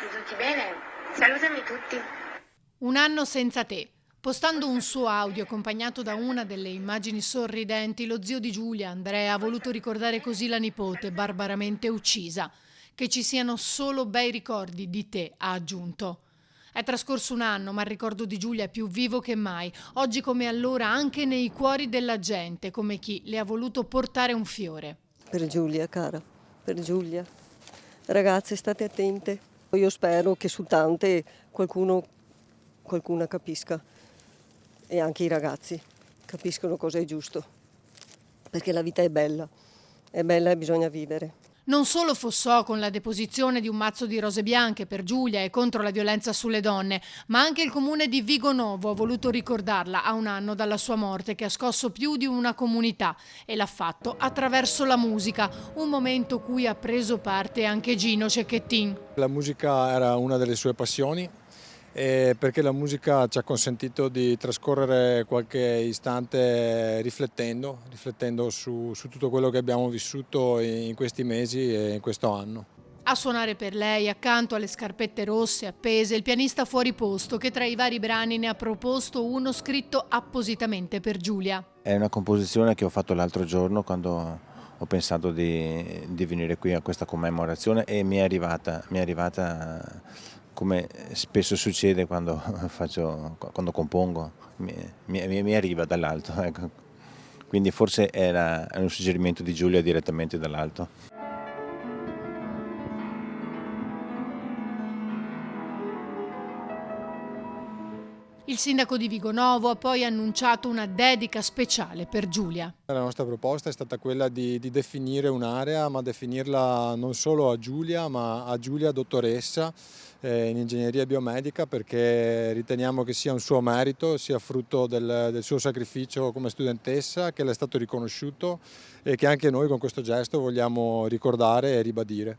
state tutti bene? Salutami tutti. Un anno senza te. Postando un suo audio accompagnato da una delle immagini sorridenti, lo zio di Giulia, Andrea, ha voluto ricordare così la nipote barbaramente uccisa. Che ci siano solo bei ricordi di te, ha aggiunto. È trascorso un anno, ma il ricordo di Giulia è più vivo che mai. Oggi come allora anche nei cuori della gente, come chi le ha voluto portare un fiore. Per Giulia, cara, per Giulia. Ragazze, state attente. Io spero che su tante qualcuna capisca, e anche i ragazzi capiscono cosa è giusto, perché la vita è bella e bisogna vivere. Non solo Fossò con la deposizione di un mazzo di rose bianche per Giulia e contro la violenza sulle donne, ma anche il comune di Vigonovo ha voluto ricordarla a un anno dalla sua morte, che ha scosso più di una comunità, e l'ha fatto attraverso la musica, un momento cui ha preso parte anche Gino Cecchettin. La musica era una delle sue passioni, perché la musica ci ha consentito di trascorrere qualche istante riflettendo su tutto quello che abbiamo vissuto in questi mesi e in questo anno. A suonare per lei, accanto alle scarpette rosse appese, il pianista fuori posto che tra i vari brani ne ha proposto uno scritto appositamente per Giulia. È una composizione che ho fatto l'altro giorno quando ho pensato di venire qui a questa commemorazione, e mi è arrivata come spesso succede quando compongo, mi arriva dall'alto. Ecco. Quindi forse era un suggerimento di Giulia direttamente dall'alto. Il sindaco di Vigonovo ha poi annunciato una dedica speciale per Giulia. La nostra proposta è stata quella di definire un'area, ma definirla non solo a Giulia, ma a Giulia dottoressa in ingegneria biomedica, perché riteniamo che sia un suo merito, sia frutto del suo sacrificio come studentessa, che le è stato riconosciuto e che anche noi con questo gesto vogliamo ricordare e ribadire.